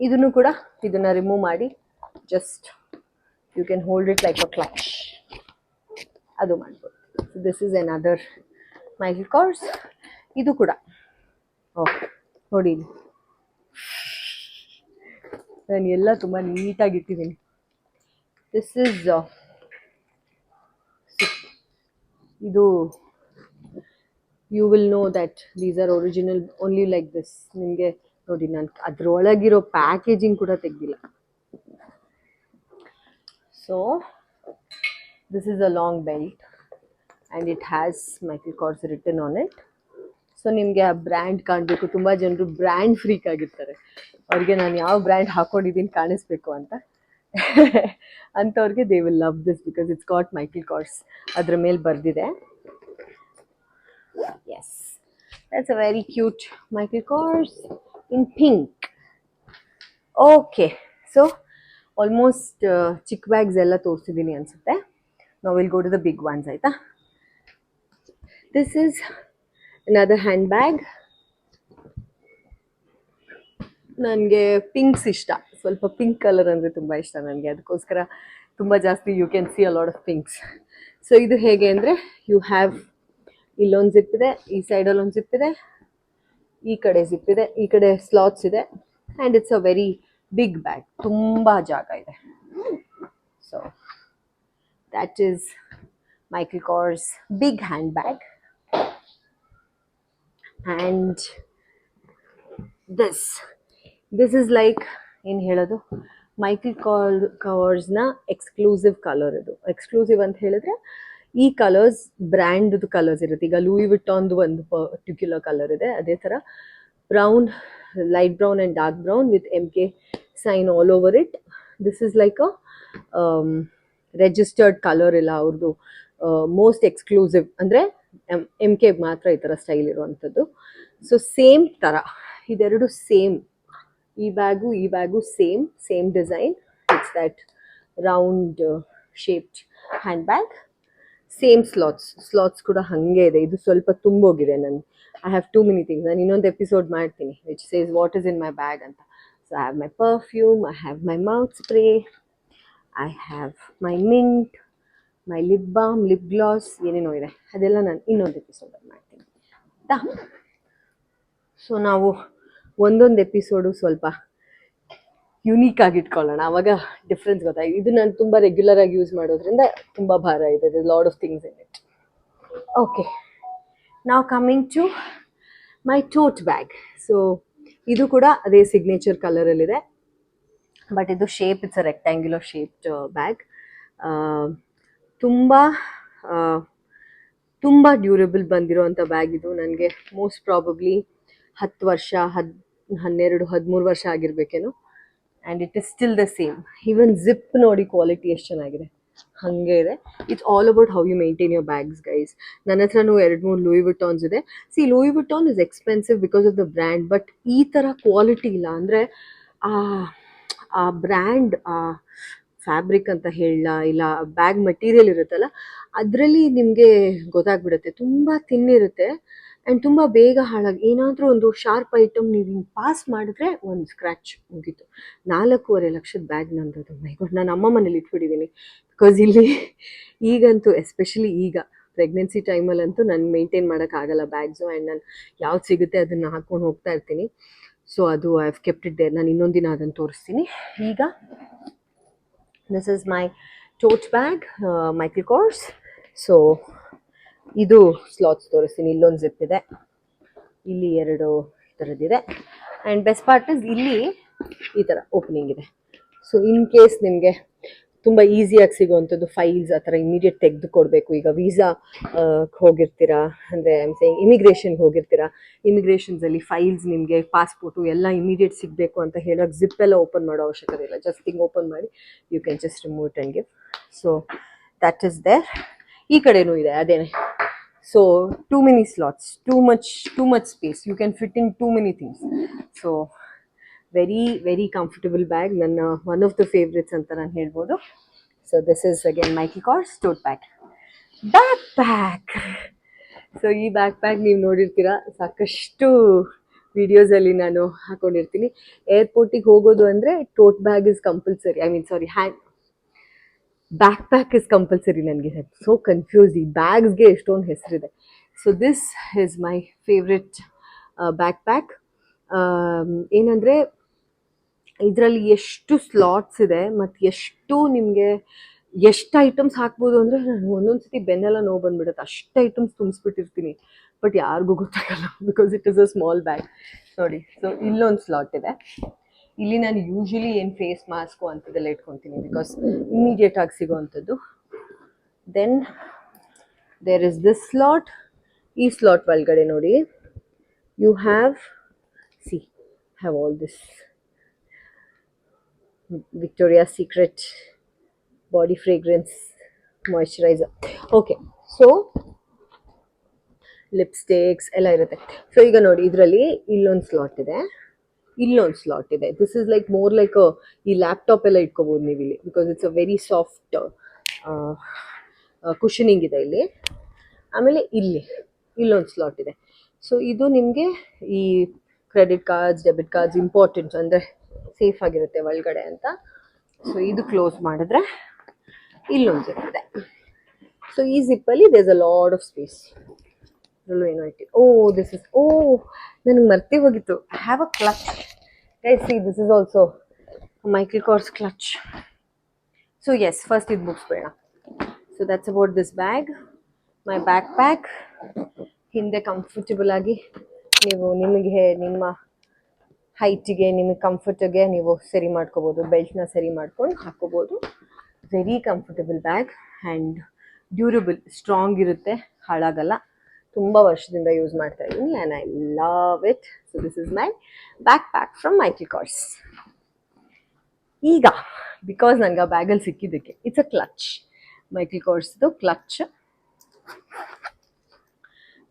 ಇದನ್ನು ಕೂಡ ಇದನ್ನು ರಿಮೂವ್ ಮಾಡಿ just you can hold it like a clutch, ಅದು ಮಾಡ್ಬೋದು. This is another Michael Kors. ಇದು ಕೂಡ ನೋಡಿ, ನಾನು ಎಲ್ಲ ತುಂಬ ನೀಟಾಗಿ ಇಟ್ಟಿದ್ದೀನಿ. ದಿಸ್ ಇಸ್, ಇದು you will know that these are original only like this. ನಿಮಗೆ ನೋಡಿ, ನಾನು ಅದರೊಳಗಿರೋ ಪ್ಯಾಕೇಜಿಂಗ್ ಕೂಡ ತೆಗೆದಿಲ್ಲ. So this is a long belt and it has Michael Kors written on it. So ನಿಮಗೆ ಆ ಬ್ರ್ಯಾಂಡ್ ಕಾಣಬೇಕು. ತುಂಬ ಜನರು ಬ್ರ್ಯಾಂಡ್ ಫ್ರೀಕ್ ಆಗಿರ್ತಾರೆ, ಅವ್ರಿಗೆ ನಾನು ಯಾವ ಬ್ರ್ಯಾಂಡ್ ಹಾಕ್ಕೊಂಡಿದ್ದೀನಿ ಕಾಣಿಸ್ಬೇಕು ಅಂತ. ಅಂಥವ್ರಿಗೆ they will love this because it's got Michael Kors ಅದ್ರ ಮೇಲೆ ಬರೆದಿದೆ. Yes, that's a very cute Michael Kors in pink. Okay, so almost ಚಿಕ್ಕ ಬ್ಯಾಗ್ಸ್ ಎಲ್ಲ ತೋರಿಸಿದ್ದೀನಿ ಅನಿಸುತ್ತೆ. ನಾವು will go to the big ones, ಆಯಿತಾ. This is another hand bag. ನನಗೆ ಪಿಂಕ್ಸ್ ಇಷ್ಟ, ಸ್ವಲ್ಪ ಪಿಂಕ್ ಕಲರ್ ಅಂದರೆ ತುಂಬ ಇಷ್ಟ ನನಗೆ, ಅದಕ್ಕೋಸ್ಕರ ತುಂಬ ಜಾಸ್ತಿ you can see a lot of pinks. So ಇದು ಹೇಗೆ ಅಂದರೆ, ಯು ಹ್ಯಾವ್ ಇಲ್ಲೊಂದು ಜಿಪ್ ಇದೆ, ಈ ಸೈಡಲ್ಲಿ ಒಂದು ಜಿಪ್ ಇದೆ, ಈ ಕಡೆ ಜಿಪ್ ಇದೆ, ಈ ಕಡೆ ಸ್ಲಾಟ್ಸ್ ಇದೆ, and it's a very big bag, ತುಂಬ ಜಾಗ ಇದೆ. So that is Michael Kors big hand bag. And this is like, ಏನು ಹೇಳೋದು, ಮೈಕಲ್ ಕಾರ್ಸ್ನ ಎಕ್ಸ್ಕ್ಲೂಸಿವ್ ಕಲರ್. ಇದು ಎಕ್ಸ್ಕ್ಲೂಸಿವ್ ಅಂತ ಹೇಳಿದ್ರೆ ಈ ಕಲರ್ಸ್ ಬ್ರ್ಯಾಂಡ್ದು ಕಲರ್ಸ್ ಇರುತ್ತೆ. ಈಗ ಲೂಯಿ ವಿಟಾನ್ದು ಒಂದು ಪರ್ಟಿಕ್ಯುಲರ್ ಕಲರ್ ಇದೆ, ಅದೇ ಥರ brown, light brown and dark brown with MK sign all over it. This is like a registered colour ಇಲ್ಲ ಅವ್ರದ್ದು. ಮೋಸ್ಟ್ ಎಕ್ಸ್ಕ್ಲೂಸಿವ್ ಅಂದರೆ MK ಮಾತ್ರ ಈ ಥರ ಸ್ಟೈಲ್ ಇರುವಂಥದ್ದು. ಸೊ ಸೇಮ್ ಥರ ಇದೆರಡು ಸೇಮ್, ಈ bag same design. It's that round shaped hand bag, same slots ಕೂಡ ಹಾಗೆ ಇದೆ. ಇದು ಸ್ವಲ್ಪ ತುಂಬೋಗಿದೆ. I have too many things. ನಾನು ಇನ್ನೊಂದು ಎಪಿಸೋಡ್ ಮಾಡ್ತೀನಿ which says what is in my bag ಅಂತ. So I have my perfume, I have my mouth spray, I have my mint, my lip balm, lip gloss, ಏನೇನೋ ಇದೆ. ಅದೆಲ್ಲ ನಾನು ಇನ್ನೊಂದು ಎಪಿಸೋಡಲ್ಲಿ ಮಾಡ್ತೀನಿ. ಸೊ ನಾವು ಒಂದೊಂದು ಎಪಿಸೋಡು ಸ್ವಲ್ಪ ಯುನೀಕ್ ಆಗಿ ಇಟ್ಕೊಳ್ಳೋಣ, ಆವಾಗ ಡಿಫ್ರೆನ್ಸ್ ಗೊತ್ತಾಗಿ. ಇದು ನಾನು ತುಂಬ ರೆಗ್ಯುಲರ್ ಆಗಿ ಯೂಸ್ ಮಾಡೋದ್ರಿಂದ ತುಂಬ ಭಾರ ಇದೆ, lot of things in it. Okay, ನಾವು coming to my tote bag. So ಇದು ಕೂಡ ಅದೇ ಸಿಗ್ನೇಚರ್ ಕಲರಲ್ಲಿದೆ, ಬಟ್ ಇದು shape it's a rectangular shaped bag. ತುಂಬ ಡ್ಯೂರಬಲ್ ಬಂದಿರೋವಂಥ ಬ್ಯಾಗ್ ಇದು. ನನಗೆ ಮೋಸ್ಟ್ ಪ್ರಾಬಬ್ಲಿ 10 ವರ್ಷ, 12, 13 ವರ್ಷ ಆಗಿರಬೇಕೇನೋ. And it is still the same. Even zip ನೋಡಿ ಕ್ವಾಲಿಟಿ ಎಷ್ಟು ಚೆನ್ನಾಗಿದೆ, ಹಾಗೆ ಇದೆ. It's all about how you maintain your bags guys. ನನ್ನ ಹತ್ರನೂ 2-3 ಲೂಯಿ ವಿಟಾನ್ಸ್ ಇದೆ. See, Louis Vuitton is expensive because of the brand, but ಈ ಥರ ಕ್ವಾಲಿಟಿ ಇಲ್ಲ. ಅಂದರೆ ಆ ಬ್ರ್ಯಾಂಡ್, ಆ ಫ್ಯಾಬ್ರಿಕ್ ಅಂತ ಹೇಳಲ್ಲ, ಇಲ್ಲ ಬ್ಯಾಗ್ ಮಟೀರಿಯಲ್ ಇರುತ್ತಲ್ಲ, ಅದರಲ್ಲಿ ನಿಮಗೆ ಗೊತ್ತಾಗ್ಬಿಡುತ್ತೆ. ತುಂಬ ತಿನ್ನಿರುತ್ತೆ ಆ್ಯಂಡ್ ತುಂಬ ಬೇಗ ಹಾಳಾಗಿ, ಏನಾದರೂ ಒಂದು ಶಾರ್ಪ್ ಐಟಮ್ ನೀವು ಹಿಂಗೆ ಪಾಸ್ ಮಾಡಿದ್ರೆ ಒಂದು ಸ್ಕ್ರ್ಯಾಚ್ ಮುಗೀತು. 4.5 ಲಕ್ಷದ ಬ್ಯಾಗ್ ನಂದು. ಮೈಗಾಡ್, ನಾನು ಅಮ್ಮ ಮನೇಲಿ ಇಟ್ಬಿಟ್ಟಿದ್ದೀನಿ. ಬಿಕಾಸ್ ಇಲ್ಲಿ ಈಗಂತೂ, ಎಸ್ಪೆಷಲಿ ಈಗ ಪ್ರೆಗ್ನೆನ್ಸಿ ಟೈಮಲ್ಲಂತೂ ನಾನು ಮೇಂಟೈನ್ ಮಾಡೋಕ್ಕಾಗಲ್ಲ ಬ್ಯಾಗ್ಸು. ಆ್ಯಂಡ್ ನಾನು ಯಾವ್ದು ಸಿಗುತ್ತೆ ಅದನ್ನು ಹಾಕ್ಕೊಂಡು ಹೋಗ್ತಾ ಇರ್ತೀನಿ. ಸೊ ಅದು I have kept it there. ನಾನು ಇನ್ನೊಂದು ದಿನ ಅದನ್ನು ತೋರಿಸ್ತೀನಿ. ಈಗ this is my tote bag, Michael Kors. So ಇದು ಸ್ಲಾಟ್ಸ್ ತೋರಿಸ್ತೀನಿ. ಇಲ್ಲೊಂದು ಜಿಪ್ ಇದೆ, ಇಲ್ಲಿ 2 ಥರದ್ದಿದೆ. ಆ್ಯಂಡ್ ಬೆಸ್ಟ್ ಪಾರ್ಟ್ ಇಸ್ ಇಲ್ಲಿ ಈ ಥರ ಓಪನಿಂಗ್ ಇದೆ. ಸೊ ಇನ್ ಕೇಸ್ ನಿಮಗೆ ತುಂಬ ಈಸಿಯಾಗಿ ಸಿಗುವಂಥದ್ದು ಫೈಲ್ಸ್ ಆ ಥರ ಇಮಿಡಿಯೇಟ್ ತೆಗೆದು ಕೊಡಬೇಕು. ಈಗ ವೀಸಾ ಹೋಗಿರ್ತೀರಾ ಅಂದರೆ ಐ ಆಮ್ ಸೇಯಿಂಗ್ ಇಮಿಗ್ರೇಷನ್ಗೆ ಹೋಗಿರ್ತೀರಾ, ಇಮಿಗ್ರೇಷನ್ಸಲ್ಲಿ ಫೈಲ್ಸ್ ನಿಮಗೆ ಪಾಸ್ಪೋರ್ಟು ಎಲ್ಲ ಇಮಿಡಿಯೇಟ್ ಸಿಗಬೇಕು ಅಂತ ಹೇಳೋಕೆ ಜಿಪ್ ಎಲ್ಲ ಓಪನ್ ಮಾಡೋ ಅವಶ್ಯಕತೆ ಇಲ್ಲ. ಜಸ್ಟ್ ಹಿಂಗೆ ಓಪನ್ ಮಾಡಿ you can just remove it and give. So that is there. ಈ ಕಡೆನೂ ಇದೆ ಅದೇನೆ. So too many slots, too much space. You can fit in too many things. So very very comfortable bag. ನನ್ನ one of the favorites ಅಂತ ನಾನು ಹೇಳ್ಬೋದು. So this is again Michael Kors tote bag. Backpack. So ಈ backpack ನೀವು ನೋಡಿರ್ತೀರಾ, ಸಾಕಷ್ಟು ವಿಡಿಯೋಸಲ್ಲಿ ನಾನು ಹಾಕೊಂಡಿರ್ತೀನಿ. ಏರ್ಪೋರ್ಟಿಗೆ ಹೋಗೋದು ಅಂದರೆ tote bag is compulsory. I mean sorry, backpack is compulsory. ನನಗೆ ಸೋ ಕನ್ಫ್ಯೂಸ್, ಈ ಬ್ಯಾಗ್ಸ್ಗೆ ಎಷ್ಟೊಂದು ಹೆಸರಿದೆ. So this is my favourite backpack. ಏನಂದರೆ ಇದರಲ್ಲಿ ಎಷ್ಟು ಸ್ಲಾಟ್ಸ್ ಇದೆ ಮತ್ತು ಎಷ್ಟು ನಿಮಗೆ ಎಷ್ಟು ಐಟಮ್ಸ್ ಹಾಕ್ಬೋದು ಅಂದರೆ ನಾನು ಒಂದೊಂದು ಸತಿ ಬೆನ್ನೆಲ್ಲ ನೋವು ಬಂದುಬಿಡುತ್ತೆ, ಅಷ್ಟು ಐಟಮ್ಸ್ ತುಂಬಿಸ್ಬಿಟ್ಟಿರ್ತೀನಿ. ಬಟ್ ಯಾರಿಗೂ ಗೊತ್ತಾಗಲ್ಲ because it is a small bag. ನೋಡಿ, ಸೊ ಇಲ್ಲೊಂದು ಸ್ಲಾಟ್ ಇದೆ. ಇಲ್ಲಿ ನಾನು ಯೂಶ್ವಲಿ ಏನು ಫೇಸ್ ಮಾಸ್ಕು ಅಂಥದ್ದೆಲ್ಲ ಇಟ್ಕೊತೀನಿ ಬಿಕಾಸ್ ಇಮಿಡಿಯೇಟಾಗಿ ಸಿಗೋವಂಥದ್ದು. Then there is this slot. ಈ ಸ್ಲಾಟ್ ಒಳಗಡೆ ನೋಡಿ, you have all this Victoria's Secret body fragrance moisturizer. Okay, so lipsticks ಎಲ್ಲ ಇರುತ್ತೆ. ಸೊ ಈಗ ನೋಡಿ, ಇದರಲ್ಲಿ ಇಲ್ಲೊಂದು ಸ್ಲಾಟ್ ಇದೆ, ಇಲ್ಲೊಂದು ಸ್ಲಾಟ್ ಇದೆ. This is like more like ಈ ಲ್ಯಾಪ್ಟಾಪ್ ಎಲ್ಲ ಇಟ್ಕೋಬೋದು ನೀವು ಇಲ್ಲಿ, because it's a very soft cushioning ಇದೆ ಇಲ್ಲಿ. ಆಮೇಲೆ ಇಲ್ಲೊಂದು ಸ್ಲಾಟ್ ಇದೆ. ಸೊ ಇದು ನಿಮಗೆ ಈ credit cards, debit cards important ಅಂದರೆ ಸೇಫ್ ಆಗಿರುತ್ತೆ ಒಳಗಡೆ ಅಂತ. ಸೊ ಇದು ಕ್ಲೋಸ್ ಮಾಡಿದ್ರೆ ಇಲ್ಲೊಂದು ಇರುತ್ತೆ. ಸೊ ಈ ಜಿಪ್ಪಲ್ಲಿ there is a lot of space. ಏನೋ ಐತಿ. ದಿಸ್ ಇಸ್ ನನಗೆ ಮರ್ತೇ ಹೋಗಿತ್ತು. I have a clutch. Guys see, this is also Michael Kors clutch. So yes, first ಇದು ಮುಗಿಸ್ಬೇಡ. So that's about this bag, my backpack. ಹಿಂದೆ comfortable ಆಗಿ ನೀವು ನಿಮಗೆ ನಿಮ್ಮ ಹೈಟಿಗೆ, ನಿಮಗೆ ಕಂಫರ್ಟಿಗೆ ನೀವು ಸರಿ ಮಾಡ್ಕೋಬೋದು. ಬೆಲ್ಟ್ನ ಸರಿ ಮಾಡ್ಕೊಂಡು ಹಾಕೋಬೋದು. Very comfortable bag and durable, strong ಇರುತ್ತೆ, ಹಾಳಾಗಲ್ಲ. ತುಂಬ ವರ್ಷದಿಂದ ಯೂಸ್ ಮಾಡ್ತಾ ಇದ್ದೀನಿ and I love it. So this is my backpack from Michael Kors. ಈಗ ಬಿಕಾಸ್ ನನಗೆ ಆ ಬ್ಯಾಗಲ್ಲಿ ಸಿಕ್ಕಿದ್ದಕ್ಕೆ ಇಟ್ಸ್ ಅ ಕ್ಲಚ್, ಮೈಕಲ್ ಕಾರ್ಸ್ದು ಕ್ಲಚ್.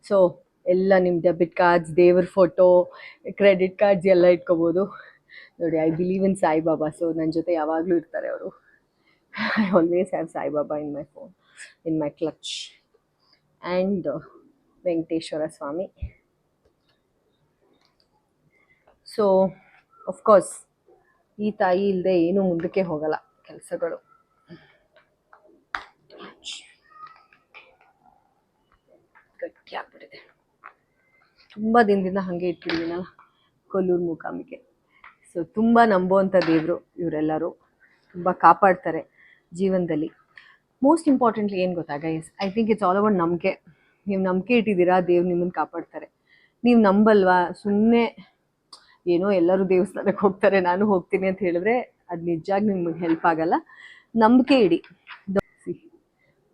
ಸೊ ಎಲ್ಲ ನಿಮ್ಮ ಡೆಬಿಟ್ ಕಾರ್ಡ್ಸ್, ದೇವ್ರ ಫೋಟೋ, ಕ್ರೆಡಿಟ್ ಕಾರ್ಡ್ಸ್ ಎಲ್ಲ ಇಟ್ಕೋಬೋದು. ನೋಡಿ, I believe in Saibaba. So ನನ್ನ ಜೊತೆ ಯಾವಾಗಲೂ ಇರ್ತಾರೆ ಅವರು. I always have Saibaba in my phone, in my clutch. And Venkateshwara Swamy. So of course ಈ ತಾಯಿ ಇಲ್ಲದೆ ಏನೂ ಮುಂದಕ್ಕೆ ಹೋಗಲ್ಲ ಕೆಲಸಗಳು. ಗಟ್ಟಿ ಆಗ್ಬಿಟ್ಟಿದೆ, ತುಂಬ ದಿನದಿಂದ ಹಾಗೆ ಇಟ್ಟಿದ್ದೀನಲ್ಲ. ಕೊಲ್ಲೂರು ಮೂಕಾಂಬಿಕೆ. ಸೊ ತುಂಬ ನಂಬುವಂಥ ದೇವರು ಇವರೆಲ್ಲರೂ, ತುಂಬ ಕಾಪಾಡ್ತಾರೆ ಜೀವನದಲ್ಲಿ. ಮೋಸ್ಟ್ ಇಂಪಾರ್ಟೆಂಟ್ಲಿ ಏನು ಗೊತ್ತಾ guys, I think it's all about ನಂಬಿಕೆ. ನೀವು ನಂಬಿಕೆ ಇಟ್ಟಿದ್ದೀರಾ, ದೇವ್ರು ನಿಮ್ಮನ್ನು ಕಾಪಾಡ್ತಾರೆ. ನೀವು ನಂಬಲ್ವಾ, ಸುಮ್ಮನೆ ಏನೋ ಎಲ್ಲರೂ ದೇವಸ್ಥಾನಕ್ಕೆ ಹೋಗ್ತಾರೆ ನಾನು ಹೋಗ್ತೀನಿ ಅಂತ ಹೇಳಿದ್ರೆ ಅದು ನಿಜಾಗಿ ನಿಮಗೆ ಹೆಲ್ಪ್ ಆಗಲ್ಲ. ನಂಬಿಕೆ ಇಡಿ.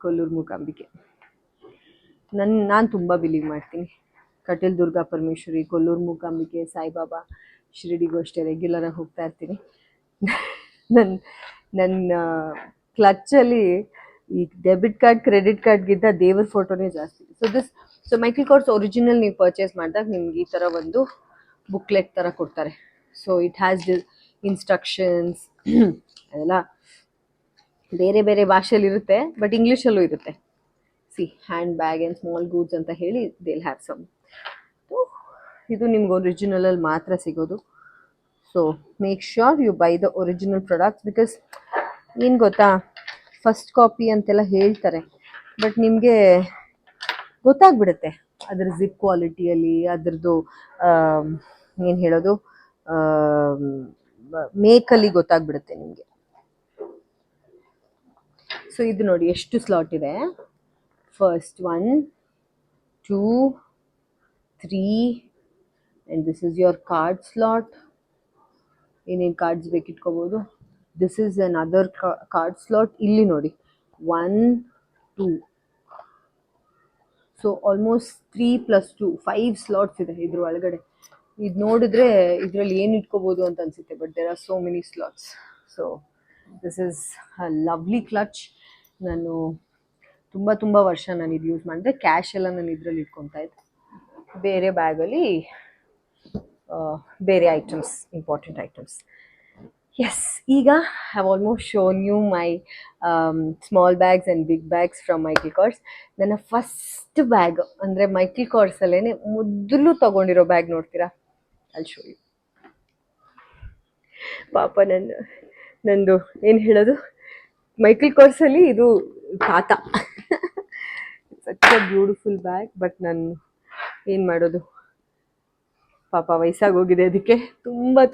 ಕೊಲ್ಲೂರು ಮೂಕಾಂಬಿಕೆ ನಾನು ತುಂಬ ಬಿಲೀವ್ ಮಾಡ್ತೀನಿ. ಕಟೀಲ್ ದುರ್ಗಾ ಪರಮೇಶ್ವರಿ, ಕೊಲ್ಲೂರು ಮೂಕಾಂಬಿಕೆ, ಸಾಯಿಬಾಬಾ, ಶಿರಡಿಗೂ ಅಷ್ಟೇ ರೆಗ್ಯುಲರಾಗಿ ಹೋಗ್ತಾ ಇರ್ತೀನಿ. ನನ್ನ ಕ್ಲಚ್ಚಲ್ಲಿ ಈ ಡೆಬಿಟ್ ಕಾರ್ಡ್, ಕ್ರೆಡಿಟ್ ಕಾರ್ಡ್ಗಿಂತ ದೇವ್ರ ಫೋಟೋನೇ ಜಾಸ್ತಿ. ಸೊ ಮೈಕಲ್ ಕಾರ್ಸ್ ಒರಿಜಿನಲ್ ನೀವು ಪರ್ಚೇಸ್ ಮಾಡಿದಾಗ ನಿಮ್ಗೆ ಈ ಥರ ಒಂದು ಬುಕ್ಲೆಟ್ ಥರ ಕೊಡ್ತಾರೆ. So it has the instructions ಅದೆಲ್ಲ ಬೇರೆ ಬೇರೆ ಭಾಷೆಯಲ್ಲಿ ಇರುತ್ತೆ, ಬಟ್ ಇಂಗ್ಲೀಷಲ್ಲೂ ಇರುತ್ತೆ. Hand bag and small goods ಅಂತ ಹೇಳಿ ದೇಲ್ ಹ್ಯಾವ್ ಸಮ್. ಇದು ನಿಮ್ಗೆ ಒರಿಜಿನಲಲ್ಲಿ ಮಾತ್ರ ಸಿಗೋದು. So make sure you buy the original products. Because ಏನು ಗೊತ್ತಾ, ಫಸ್ಟ್ ಕಾಪಿ ಅಂತೆಲ್ಲ ಹೇಳ್ತಾರೆ, ಬಟ್ ನಿಮಗೆ ಗೊತ್ತಾಗ್ಬಿಡುತ್ತೆ ಅದ್ರ ಜಿಪ್ ಕ್ವಾಲಿಟಿಯಲ್ಲಿ, ಅದ್ರದ್ದು ಏನು ಹೇಳೋದು, ಮೇಕಲ್ಲಿ ಗೊತ್ತಾಗ್ಬಿಡುತ್ತೆ ನಿಮಗೆ. ಸೊ ಇದು ನೋಡಿ ಎಷ್ಟು ಸ್ಲಾಟ್ ಇದೆ. First 1, 2, 3 and this is your card slot. ಏನೇನು ಕಾರ್ಡ್ಸ್ ಬೇಕಿಟ್ಕೋಬೋದು. This is another card slot. ಇಲ್ಲಿ ನೋಡಿ 1 2, ಸೊ ಆಲ್ಮೋಸ್ಟ್ 3 + 2 5 ಸ್ಲಾಟ್ಸ್ ಇದೆ ಇದ್ರ ಒಳಗಡೆ. ಇದು ನೋಡಿದ್ರೆ ಇದರಲ್ಲಿ ಏನು ಇಟ್ಕೋಬೋದು ಅಂತ ಅನ್ಸುತ್ತೆ, but there are so many slots. So this is a lovely clutch. ನಾನು ತುಂಬ ವರ್ಷ ನಾನು ಇದು ಯೂಸ್ ಮಾಡಿದೆ. ಕ್ಯಾಶ್ ಎಲ್ಲ ನಾನು ಇದರಲ್ಲಿ ಇಟ್ಕೊತಾ ಇದ್ದೆ, ಬೇರೆ ಬ್ಯಾಗಲ್ಲಿ ಬೇರೆ ಐಟಮ್ಸ್, ಇಂಪಾರ್ಟೆಂಟ್ ಐಟಮ್ಸ್. ಎಸ್, ಈಗ have almost shown you my small bags and big bags from Michael Kors. ನನ್ನ ಫಸ್ಟ್ ಬ್ಯಾಗ್ ಅಂದರೆ ಮೈಕಲ್ ಕಾರ್ಸಲ್ಲೇ ಮೊದಲು ತೊಗೊಂಡಿರೋ ಬ್ಯಾಗ್ ನೋಡ್ತೀರಾ? ಅಲ್ಲಿ ಶೋ ಯು. ಪಾಪ ನಂದು ಏನು ಹೇಳೋದು, ಮೈಕಲ್ ಕಾರ್ಸಲ್ಲಿ ಇದು ತಾತ. Such a beautiful bag. But ನಾನು ಏನು ಮಾಡೋದು, ಪಾಪ ವಯಸ್ಸಾಗೋಗಿದೆ, ಅದಕ್ಕೆ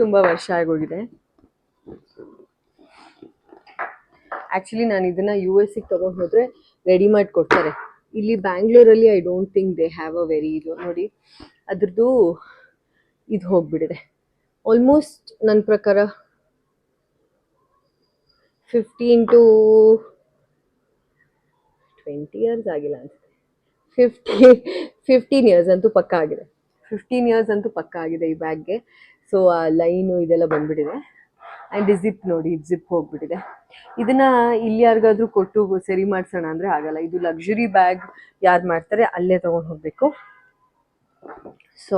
ತುಂಬ ವರ್ಷ ಆಗೋಗಿದೆ. ಆ್ಯಕ್ಚುಲಿ ನಾನು ಇದನ್ನು US ತೊಗೊಂಡು ಹೋದರೆ ರೆಡಿ ಮಾಡಿ ಕೊಡ್ತಾರೆ. ಇಲ್ಲಿ ಬ್ಯಾಂಗ್ಳೂರಲ್ಲಿ I don't think they have a very ಇದು ನೋಡಿ, ಅದ್ರದ್ದು ಇದು ಹೋಗಿಬಿಟ್ಟಿದೆ ಆಲ್ಮೋಸ್ಟ್. ನನ್ನ ಪ್ರಕಾರ 15 to 20 ಇಯರ್ಸ್ ಆಗಿಲ್ಲ ಅನ್ಸುತ್ತೆ, 15 ಇಯರ್ಸ್ ಅಂತೂ ಪಕ್ಕ ಆಗಿದೆ. 15 ಇಯರ್ಸ್ ಅಂತೂ ಪಕ್ಕ ಆಗಿದೆ ಈ ಬ್ಯಾಗ್ಗೆ. ಸೊ ಆ ಲೈನು ಇದೆಲ್ಲ ಬಂದ್ಬಿಟ್ಟಿದೆ. ಆ್ಯಂಡ್ ಜಿಪ್ ನೋಡಿ, ಜಿಪ್ ಹೋಗ್ಬಿಟ್ಟಿದೆ. ಇದನ್ನ ಇಲ್ಲಿ ಯಾರಿಗಾದ್ರೂ ಕೊಟ್ಟು ಸರಿ ಮಾಡ್ಸೋಣ ಅಂದರೆ ಆಗಲ್ಲ. ಇದು ಲಕ್ಸುರಿ ಬ್ಯಾಗ್ ಯಾರು ಮಾಡ್ತಾರೆ ಅಲ್ಲೇ ತೊಗೊಂಡು ಹೋಗಬೇಕು. ಸೊ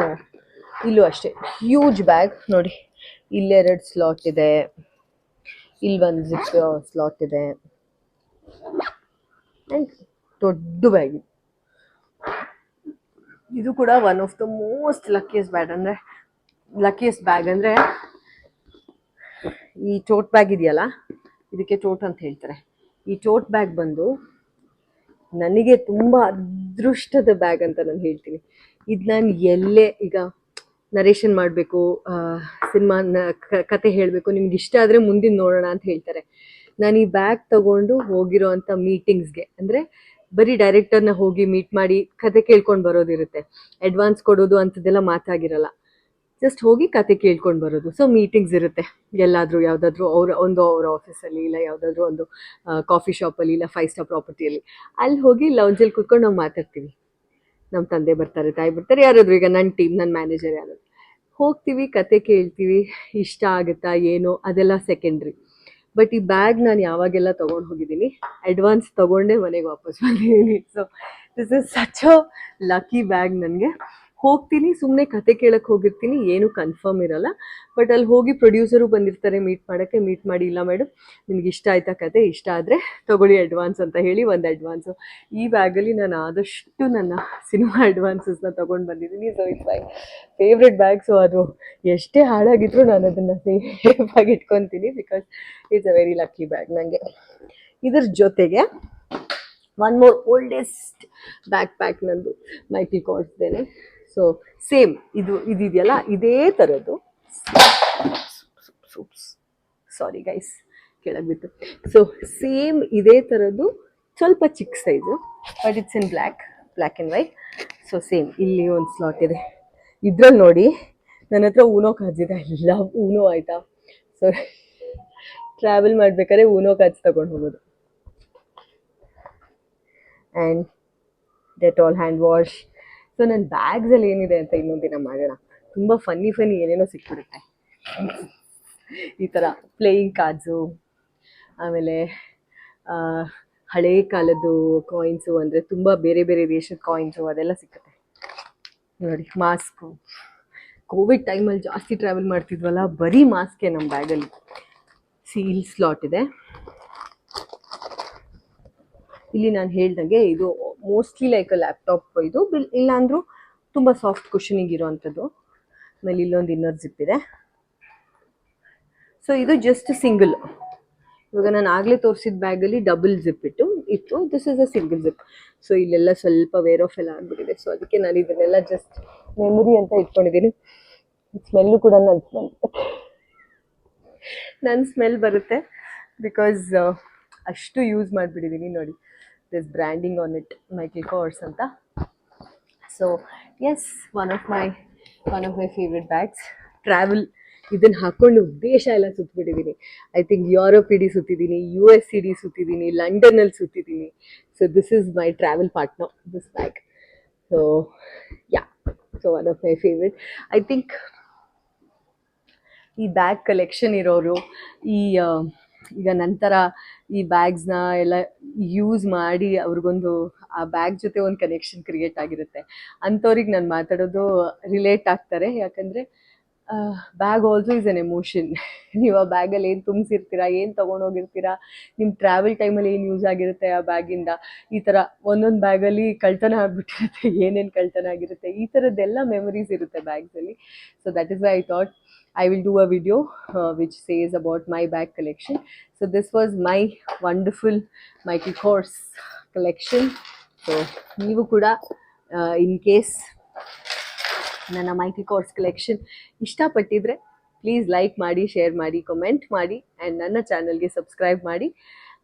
ಇಲ್ಲೂ ಅಷ್ಟೇ, ಹ್ಯೂಜ್ ಬ್ಯಾಗ್ ನೋಡಿ, ಇಲ್ಲೆರಡು ಸ್ಲಾಟ್ ಇದೆ, ಇಲ್ಲಿ ಒಂದು ಜಿಪ್ ಸ್ಲಾಟ್ ಇದೆ, ಆ್ಯಂಡ್ ದೊಡ್ಡ ಬ್ಯಾಗ್. ಇದು ಕೂಡ one of the most luckiest bag ಅಂದರೆ ಈ ಟೋಟ್ ಬ್ಯಾಗ್ ಇದೆಯಲ್ಲ, ಇದಕ್ಕೆ ಟೋಟ್ ಅಂತ ಹೇಳ್ತಾರೆ. ಈ ಟೋಟ್ ಬ್ಯಾಗ್ ಬಂದು ನನಗೆ ತುಂಬ ಅದೃಷ್ಟದ ಬ್ಯಾಗ್ ಅಂತ ನಾನು ಹೇಳ್ತೀನಿ. ಇದು ನಾನು ಎಲ್ಲೇ ಈಗ ನರೇಷನ್ ಮಾಡಬೇಕು, ಸಿನಿಮಾ ಕತೆ ಹೇಳಬೇಕು, ನಿಮ್ಗೆ ಇಷ್ಟ ಆದರೆ ಮುಂದಿನ ನೋಡೋಣ ಅಂತ ಹೇಳ್ತಾರೆ. ನಾನು ಈ ಬ್ಯಾಗ್ ತಗೊಂಡು ಹೋಗಿರೋ ಅಂಥ ಮೀಟಿಂಗ್ಸ್ಗೆ, ಅಂದರೆ ಬರೀ ಡೈರೆಕ್ಟರ್ನ ಹೋಗಿ ಮೀಟ್ ಮಾಡಿ ಕತೆ ಕೇಳ್ಕೊಂಡು ಬರೋದಿರುತ್ತೆ, ಅಡ್ವಾನ್ಸ್ ಕೊಡೋದು ಅಂಥದ್ದೆಲ್ಲ ಮಾತಾಗಿರಲ್ಲ. ಜಸ್ಟ್ ಹೋಗಿ ಕತೆ ಕೇಳ್ಕೊಂಡು ಬರೋದು. ಸೊ ಮೀಟಿಂಗ್ಸ್ ಇರುತ್ತೆ ಎಲ್ಲಾದರೂ, ಯಾವುದಾದ್ರೂ ಅವ್ರ ಆಫೀಸಲ್ಲಿ, ಇಲ್ಲ ಯಾವುದಾದ್ರೂ ಒಂದು ಕಾಫಿ ಶಾಪಲ್ಲಿ, ಇಲ್ಲ 5 ಸ್ಟಾರ್ ಪ್ರಾಪರ್ಟಿಯಲ್ಲಿ. ಅಲ್ಲಿ ಹೋಗಿ ಲೌಂಜಲ್ಲಿ ಕೂತ್ಕೊಂಡು ನಾವು ಮಾತಾಡ್ತೀವಿ. ನಮ್ಮ ತಂದೆ ಬರ್ತಾರೆ, ತಾಯಿ ಬರ್ತಾರೆ, ಯಾರಾದರೂ, ಈಗ ನನ್ನ ಟೀಮ್, ನನ್ನ ಮ್ಯಾನೇಜರ್ ಯಾರಾದ್ರು ಹೋಗ್ತೀವಿ, ಕತೆ ಕೇಳ್ತೀವಿ. ಇಷ್ಟ ಆಗುತ್ತಾ ಏನೋ ಅದೆಲ್ಲ ಸೆಕೆಂಡ್ರಿ. ಬಟ್ ಈ ಬ್ಯಾಗ್ ನಾನು ಯಾವಾಗೆಲ್ಲ ತೊಗೊಂಡು ಹೋಗಿದ್ದೀನಿ, ಅಡ್ವಾನ್ಸ್ ತೊಗೊಂಡೇ ಮನೆಗೆ ವಾಪಸ್ ಬಂದಿದ್ದೀನಿ. So this is such a lucky bag. ನನಗೆ ಹೋಗ್ತೀನಿ, ಸುಮ್ಮನೆ ಕತೆ ಕೇಳಕ್ಕೆ ಹೋಗಿರ್ತೀನಿ, ಏನೂ ಕನ್ಫರ್ಮ್ ಇರಲ್ಲ. ಬಟ್ ಅಲ್ಲಿ ಹೋಗಿ ಪ್ರೊಡ್ಯೂಸರು ಬಂದಿರ್ತಾರೆ ಮೀಟ್ ಮಾಡೋಕ್ಕೆ. ಮೀಟ್ ಮಾಡಿ, ಇಲ್ಲ ಮೇಡಮ್ ನಿಮ್ಗೆ ಇಷ್ಟ ಆಯ್ತಾ ಕತೆ, ಇಷ್ಟ ಆದರೆ ತೊಗೊಳ್ಳಿ ಅಡ್ವಾನ್ಸ್ ಅಂತ ಹೇಳಿ ಒಂದು ಅಡ್ವಾನ್ಸು. ಈ ಬ್ಯಾಗಲ್ಲಿ ನಾನು ಆದಷ್ಟು ನನ್ನ ಸಿನಿಮಾ ಅಡ್ವಾನ್ಸಸ್ನ ತೊಗೊಂಡು ಬಂದಿದ್ದೀನಿ. So it's my favourite bag. So ಅದು ಎಷ್ಟೇ ಹಾಳಾಗಿದ್ರೂ ನಾನು ಅದನ್ನು ಸೇಫಾಗಿ ಇಟ್ಕೊತೀನಿ, because it's a very lucky bag ನನಗೆ. ಇದ್ರ ಜೊತೆಗೆ one more oldest backpack ನಂದು ಮೈಕಲ್ ಕಾರ್ಸ್ದೇನೆ. ಸೊ ಸೇಮ್ ಇದೆಯಲ್ಲ, ಇದೇ ಥರದ್ದು, ಸಾರಿ ಗೈಸ್ ಕೆಳಗೆ ಬಿತ್ತು. ಸೊ ಸೇಮ್ ಇದೇ ಥರದ್ದು, ಸ್ವಲ್ಪ ಚಿಕ್ಕ size, but it's in black and white. So same ಇಲ್ಲಿ ಒಂದು ಸ್ಲಾಟ್ ಇದೆ. ಇದ್ರಲ್ಲಿ ನೋಡಿ ನನ್ನ ಹತ್ರ ಊನೋ ಕಾರ್ಡ್ಸ್ ಇದೆ. ಐ ಲವ್ ಊನೋ, ಆಯಿತಾ? ಸೊ ಟ್ರಾವೆಲ್ ಮಾಡ್ಬೇಕಾದ್ರೆ ಊನೋ ಕಾರ್ಡ್ಸ್ ತಗೊಂಡು ಹೋಗೋದು. And Dettol hand wash. So ನನ್ನ ಬ್ಯಾಗ್ಸಲ್ಲಿ ಏನಿದೆ ಅಂತ ಇನ್ನೊಂದು ದಿನ ಮಾಡೋಣ. ತುಂಬ ಫನ್ನಿ ಏನೇನೋ ಸಿಕ್ಬಿಡುತ್ತೆ. ಈ ಥರ ಪ್ಲೇಯಿಂಗ್ ಕಾರ್ಡ್ಸು, ಆಮೇಲೆ ಹಳೇ ಕಾಲದ್ದು ಕಾಯಿನ್ಸು, ಅಂದರೆ ತುಂಬ ಬೇರೆ ಬೇರೆ ದೇಶದ ಕಾಯಿನ್ಸು, ಅದೆಲ್ಲ ಸಿಕ್ಕುತ್ತೆ ನೋಡಿ. ಮಾಸ್ಕು, ಕೋವಿಡ್ ಟೈಮಲ್ಲಿ ಜಾಸ್ತಿ ಟ್ರಾವೆಲ್ ಮಾಡ್ತಿದ್ವಲ್ಲ, ಬರೀ ಮಾಸ್ಕೆ ನಮ್ಮ ಬ್ಯಾಗಲ್ಲಿ. ಸೀಲ್ ಸ್ಲಾಟ್ ಇದೆ. ಇಲ್ಲಿ ನಾನು ಹೇಳ್ದಂಗೆ ಇದು ಮೋಸ್ಟ್ಲಿ ಲೈಕ್ ಅ ಲ್ಯಾಪ್ಟಾಪ್, ಇದು ಇಲ್ಲಾಂದ್ರೂ ತುಂಬ ಸಾಫ್ಟ್ ಕುಷನಿಗೆ ಇರೋವಂಥದ್ದು. ಆಮೇಲೆ ಇಲ್ಲೊಂದು ಇನ್ನರ್ ಜಿಪ್ ಇದೆ. ಸೊ ಇದು ಜಸ್ಟ್ ಸಿಂಗಲ್. ಇವಾಗ ನಾನು ಆಗಲೇ ತೋರಿಸಿದ ಬ್ಯಾಗಲ್ಲಿ ಡಬಲ್ ಜಿಪ್ ಇತ್ತು. This is a single zip. So ಇಲ್ಲೆಲ್ಲ ಸ್ವಲ್ಪ ವೇರ್ ಆಫ್ ಎಲ್ಲ ಆಗಿಬಿಟ್ಟಿದೆ. ಸೊ ಅದಕ್ಕೆ ನಾನು ಇದನ್ನೆಲ್ಲ ಜಸ್ಟ್ ಮೆಮೊರಿ ಅಂತ ಇಟ್ಕೊಂಡಿದ್ದೀನಿ. ಸ್ಮೆಲ್ಲು ಕೂಡ ನನ್ನ ಸ್ಮೆಲ್ ಬರುತ್ತೆ, ಬಿಕಾಸ್ ಅಷ್ಟು ಯೂಸ್ ಮಾಡಿಬಿಟ್ಟಿದ್ದೀನಿ ನೋಡಿ. This branding on it, Michael Kors ಅಂತ. So yes, one of my favourite bags. Travel ಇದನ್ನು ಹಾಕ್ಕೊಂಡು ದೇಶ ಎಲ್ಲ ಸುತ್ತಿಬಿಟ್ಟಿದ್ದೀನಿ. ಐ ಥಿಂಕ್ ಯುರೋಪ್ ಇಡೀ ಸುತ್ತಿದ್ದೀನಿ, ಯು ಎಸ್ ಇಡೀ ಸುತ್ತಿದ್ದೀನಿ, ಲಂಡನ್ನಲ್ಲಿ ಸುತ್ತಿದ್ದೀನಿ. So this is my travel partner, this bag. So yeah, so one of my favourite. I think ಈ ಬ್ಯಾಗ್ ಕಲೆಕ್ಷನ್ ಇರೋರು ಈಗ ನಂತರ ಈ ಬ್ಯಾಗ್ಸ್ನ ಎಲ್ಲ ಯೂಸ್ ಮಾಡಿ ಅವ್ರಿಗೊಂದು ಆ ಬ್ಯಾಗ್ ಜೊತೆ ಒಂದು ಕನೆಕ್ಷನ್ ಕ್ರಿಯೇಟ್ ಆಗಿರುತ್ತೆ. ಅಂಥವ್ರಿಗೆ ನಾನು ಮಾತಾಡೋದು ರಿಲೇಟ್ ಆಗ್ತಾರೆ. ಯಾಕಂದರೆ bag also is N emotion. ನೀವು ಆ ಬ್ಯಾಗಲ್ಲಿ ಏನು ತುಂಬಿಸಿರ್ತೀರಾ, ಏನು ತೊಗೊಂಡೋಗಿರ್ತೀರಾ, ನಿಮ್ಮ ಟ್ರಾವೆಲ್ ಟೈಮಲ್ಲಿ ಏನು ಯೂಸ್ ಆಗಿರುತ್ತೆ ಆ ಬ್ಯಾಗಿಂದ. ಈ ಥರ ಒಂದೊಂದು ಬ್ಯಾಗಲ್ಲಿ ಕಳ್ತನ ಆಗಿಬಿಟ್ಟಿರುತ್ತೆ, ಏನೇನು ಕಳ್ತನ ಆಗಿರುತ್ತೆ, ಈ ಥರದ್ದೆಲ್ಲ ಮೆಮೊರೀಸ್ ಇರುತ್ತೆ ಬ್ಯಾಗ್ಸಲ್ಲಿ. So that is why I thought I will do a video which says about my bag collection. So this was my wonderful Michael Kors collection. So ನೀವು ಕೂಡ in case ನನ್ನ ಮೈಕಲ್ ಕೋರ್ಸ್ ಕಲೆಕ್ಷನ್ ಇಷ್ಟಪಟ್ಟಿದ್ರೆ please like ಮಾಡಿ, share ಮಾಡಿ, comment ಮಾಡಿ, and ನನ್ನ ಚಾನಲ್ಗೆ subscribe ಮಾಡಿ.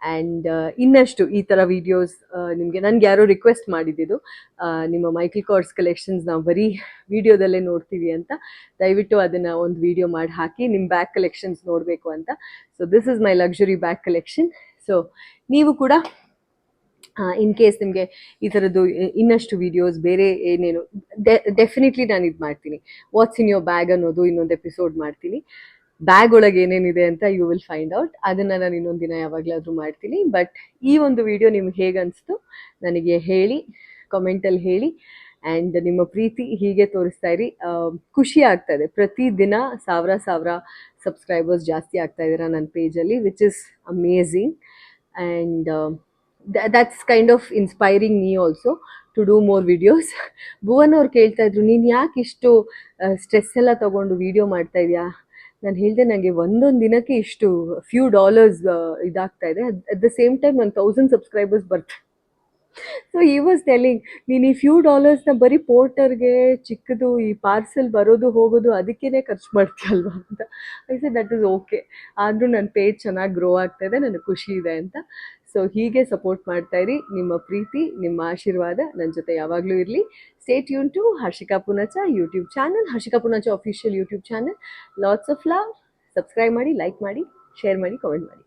ಆ್ಯಂಡ್ ಇನ್ನಷ್ಟು ಈ ಥರ ವೀಡಿಯೋಸ್ ನನಗೆ ಯಾರೋ ರಿಕ್ವೆಸ್ಟ್ ಮಾಡಿದ್ದು, ನಿಮ್ಮ ಮೈಕಲ್ ಕೋರ್ಸ್ ಕಲೆಕ್ಷನ್ಸ್ ನಾವು ಬರೀ ವಿಡಿಯೋದಲ್ಲೇ ನೋಡ್ತೀವಿ ಅಂತ. ದಯವಿಟ್ಟು ಅದನ್ನು ಒಂದು ವಿಡಿಯೋ ಮಾಡಿ ಹಾಕಿ, ನಿಮ್ಮ ಬ್ಯಾಗ್ ಕಲೆಕ್ಷನ್ಸ್ ನೋಡಬೇಕು ಅಂತ. So this is my luxury bag collection. So ನೀವು ಕೂಡ ಇನ್ ಕೇಸ್ ನಿಮಗೆ ಈ ಥರದ್ದು ಇನ್ನಷ್ಟು ವೀಡಿಯೋಸ್ ಬೇರೆ ಏನೇನು ಡೆಫಿನೆಟ್ಲಿ ನಾನು ಇದು ಮಾಡ್ತೀನಿ. ವಾಟ್ಸ್ ಇನ್ ಯೋರ್ ಬ್ಯಾಗ್ ಅನ್ನೋದು ಇನ್ನೊಂದು ಎಪಿಸೋಡ್ ಮಾಡ್ತೀನಿ. ಬ್ಯಾಗ್ ಒಳಗೆ ಏನೇನಿದೆ ಅಂತ ಯು ವಿಲ್ ಫೈಂಡ್ ಔಟ್. ಅದನ್ನು ನಾನು ಇನ್ನೊಂದು ದಿನ ಯಾವಾಗಲಾದರೂ ಮಾಡ್ತೀನಿ. ಬಟ್ ಈ ಒಂದು ವಿಡಿಯೋ ನಿಮ್ಗೆ ಹೇಗೆ ಅನಿಸ್ತು ನನಗೆ ಹೇಳಿ, ಕಮೆಂಟಲ್ಲಿ ಹೇಳಿ. ಆ್ಯಂಡ್ ನಿಮ್ಮ ಪ್ರೀತಿ ಹೀಗೆ ತೋರಿಸ್ತಾ ಇರಿ. ಖುಷಿ ಆಗ್ತಾಯಿದೆ, ಪ್ರತಿದಿನ ಸಾವಿರ ಸಬ್ಸ್ಕ್ರೈಬರ್ಸ್ ಜಾಸ್ತಿ ಆಗ್ತಾ ಇದ್ದೀರಾ ನನ್ನ ಪೇಜಲ್ಲಿ, which is amazing. And that's kind of inspiring me also to do more videos. Bhuvan ಅವ್ರು ಕೇಳ್ತಾ ಇದ್ರು, ನೀನು ಯಾಕೆ ಇಷ್ಟು ಸ್ಟ್ರೆಸ್ ಎಲ್ಲ ತೊಗೊಂಡು ವಿಡಿಯೋ ಮಾಡ್ತಾ ಇದೆಯಾ? ನಾನು ಹೇಳಿದೆ, ನನಗೆ ಒಂದೊಂದು ದಿನಕ್ಕೆ ಇಷ್ಟು ಫ್ಯೂ ಡಾಲರ್ಸ್ ಇದಾಗ್ತಾ ಇದೆ. ಅಟ್ ದ ಸೇಮ್ ಟೈಮ್ ಒಂದು 1000 ಸಬ್ಸ್ಕ್ರೈಬರ್ಸ್ ಬರ್ತಾರೆ. ಸೊ ಈ ವಾಸ್ ಟೆಲ್ಲಿಂಗ್, ನೀನು ಈ ಫ್ಯೂ ಡಾಲರ್ಸ್ನ ಬರೀ ಪೋರ್ಟರ್ಗೆ ಚಿಕ್ಕದು ಈ ಪಾರ್ಸೆಲ್ ಬರೋದು ಹೋಗೋದು ಅದಕ್ಕೇ ಖರ್ಚು ಮಾಡ್ತೀಯಲ್ವಾ ಅಂತ. ಐ ಸೆ ದಟ್ ಇಸ್ ಓಕೆ, ಆದರೂ ನನ್ನ ಪೇಜ್ ಚೆನ್ನಾಗಿ ಗ್ರೋ ಆಗ್ತಾಯಿದೆ, ನನಗೆ ಖುಷಿ ಇದೆ ಅಂತ. ಸೊ ಹೀಗೆ ಸಪೋರ್ಟ್ ಮಾಡ್ತಾಯಿರಿ. ನಿಮ್ಮ ಪ್ರೀತಿ, ನಿಮ್ಮ ಆಶೀರ್ವಾದ ನನ್ನ ಜೊತೆ ಯಾವಾಗಲೂ ಇರಲಿ. Stay tune to Harshika Poonacha YouTube channel, Harshika Poonacha official YouTube channel. Lots of love. Subscribe ಮಾಡಿ, ಲೈಕ್ ಮಾಡಿ, ಶೇರ್ ಮಾಡಿ, ಕಮೆಂಟ್ ಮಾಡಿ.